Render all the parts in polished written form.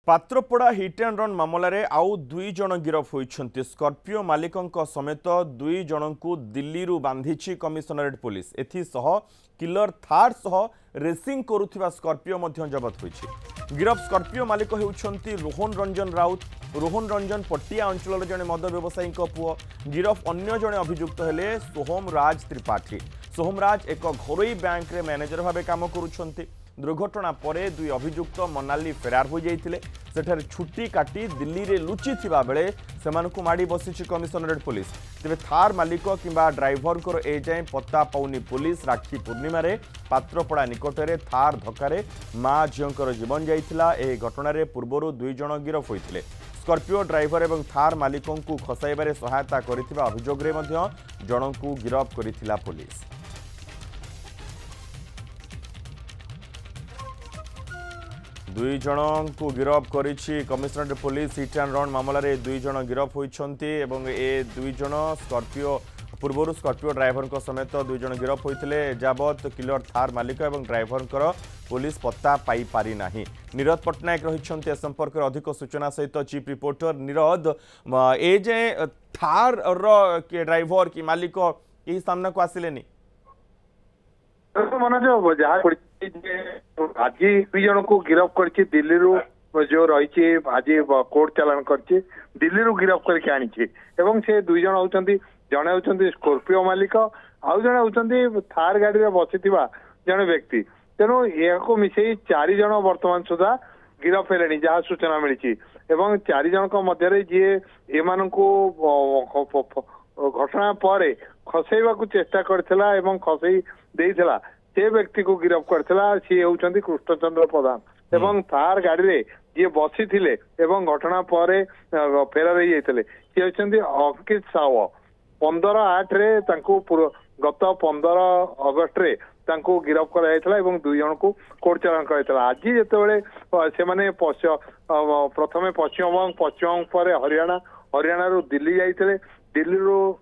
पात्रपड़ा hit and run मामलें आउ दुई जन गिरफ होइछन्ति। स्कॉर्पियो मालिकों समेत दुई जन को दिल्ली बांधी कमिशनरेट पुलिस। एथिसह किलर थार सह रेसिंग करुथिबा स्कॉर्पियो मध्य जबत होइछि। गिरफ स्कॉर्पियो मालिक हेउछन्ति रोहन रंजन राउत। रोहन रंजन पटिया अंचल जड़े मद व्यवसायी पुओ। गिरफ अन्य जड़े अभियुक्त हेले सोहम राज त्रिपाठी। सोहम राज एक घरोई बैंक रे मैनेजर भाव काम करुछन्ति। दुर्घटना परे दुई अभियुक्त मनाली फेरार हो जाइथिले। सेठारे छुट्टी काटी दिल्ली रे लुचि थिबा बेले सेमानकु माडी बसिछि कमिशनरेट पुलिस। तेबे थार मालिक किंबा ड्राइवर को ए जाए पत्ता पाउनी पुलिस। राखी पूर्णिमा रे पात्रपड़ा निकटरे थार धक्कारे मां झियोंकर जीवन जाइथिला। एही घटना पूर्वरु दुई जन गिरफ होइथिले। स्कॉर्पियो ड्राइवर एवं थार मालिकों को खसाइबारे सहायता करिथिबा अभियोगरे मध्य जनकु गिरफ करिथिला पुलिस। दुई जन को गिरफ करिछि commissionerate police. Hit and run मामलें दुई जन गिरफ होइछन्ति एवं ए दुई जन स्कॉर्पियो पूर्व स्कॉर्पियो ड्राइवर समेत दुई जन गिरफ होइथिले। एजावत किलर थार मालिक एवं ड्राइवर पुलिस पत्ता पाई पारि नाही। नीरद पट्टनायक रहिछन्ति। संपर्क में अधिक सूचना सहित चीफ रिपोर्टर नीरद। ए जे थार के ड्राइवर कि मालिक यही सामना को आसिलेनी मनोज जहाँ आज दुई जन को गिरफ कर दिल्ली जो रही आज कोर्ट चालान कर दिल्ली गिरफ करके आनी से दुई जन होती जड़े होती स्कॉर्पियो मालिक आउ जड़े होती थार गाड़ी में बसी जड़े व्यक्ति। तेणु यह मिसई चार जन वर्तमान सुधा गिरफ है जहाँ सूचना मिली। चार जन मध्य जी एम घटना पर खसैवा चेष्टा करथिला एवं खसई देइथिला से व्यक्ति को गिरफ करथिला। सी होउछन्ति कृष्णचंद्र प्रधान एवं थार गाड़ी रे जे बसी थिले एवं घटना पर फेरार हो जाइथिले सी होउछन्ति अंकित साव। 15/8 रे तांको गत 15 अगस्त रे तांको गिरफ करा जाइथिला एवं दुई जन को कोर्ट चालान करा जाइथिला। आज जेतेबेले से माने प्रथमे पश्चिम पर हरियाणा रो दिल्ली जाइथिले। दिल्ली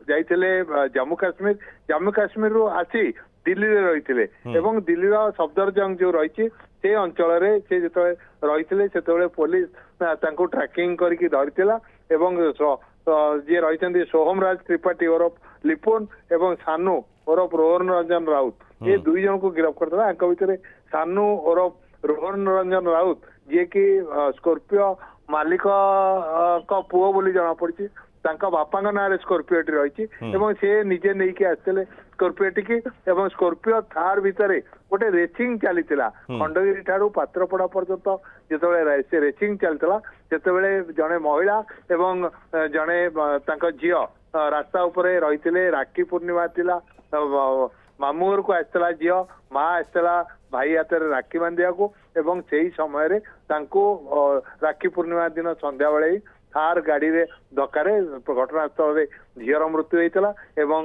जाइथिले जम्मू काश्मीर रो आसी दिल्ली रे रहिथिले एवं दिल्ली रो सफदरजंग जो रही से अंचल रे से जेते रहिथिले सेतेबेले पुलिस तांको ट्रैकिंग करके धरिथिला एवं जे रहिथंदी सोहम राज त्रिपाठी ओरफ लिपुन एवं सानू ओरफ रोहन रंजन राउत ये दुई जन को गिरफ करथिला। आंका भितरे सानू ओरफ रोहन रंजन राउत जे कि स्कॉर्पियो मालिक का पुओ बोली जना पड़ी। बापा ना स्कॉर्पियोटी रही से निजे नहीं के आसते स्कॉर्पियोटी की एवं स्कॉर्पियो थार भितर गोटे रेसिंग चली खंडगिरी ठारू पात्रपड़ा पर्यंत जिते से रेसिंग चलता से जड़े महिला एवं जड़े झी रास्ता उपरे रही। राखी पूर्णिमा थिला मामू घर को आसला झी माँ आसला भाई हाथ में राखी बांधिया को एवं से समय राखी पूर्णिमा दिन संध्या बेले थार गाड़ी रे धक्के घटनास्थल में झीर मृत्यु होता एवं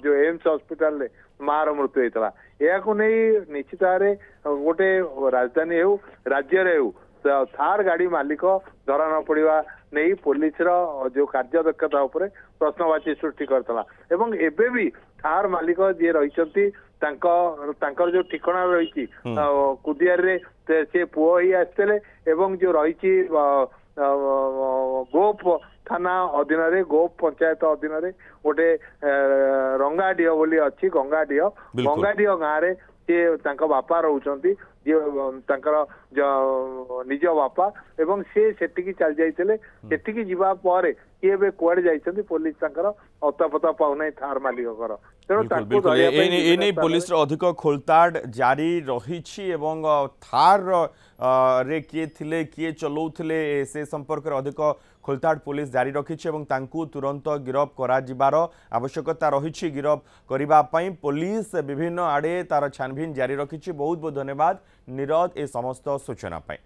जो एम्स हॉस्पिटल रे मार मृत्यु होता। यह निश्चित भाव में गोटे राजधानी हो राज्य हो थार गाड़ी मालिक धरा न पड़ा नहीं पुलिस जो कार्य दक्षता उपर प्रश्नवाची सृष्टि करता। एवं एबे भी थार मालिक जी रही जो ठिकाना रही कुदियार रे से पुओ ही आसते एवं जो रही गोप थाना अधीन गोप पंचायत अधीन गोटे रंगाडीह बोली अच्छी गंगाडीह गाँव में सी बापा रोचंती निज बापा एवं से सेटिकी चल जाइए सेटिकी जीवा पर किए कुआड़े जाइछन्ति पुलिस अतापता पाउना थार मालिक तेणु पुलिस अधिक खोलताड़ जारी रही थार रे किए थिले किए चलाउथिले से संपर्क में अधिक खोलताड़ पुलिस जारी रखी तुरंत गिरफ कर आवश्यकता रही। गिरफ करने पुलिस विभिन्न आड़े तार छानबीन जारी रखी। बहुत बहुत धन्यवाद नीरद ए समस्त सूचना पाई।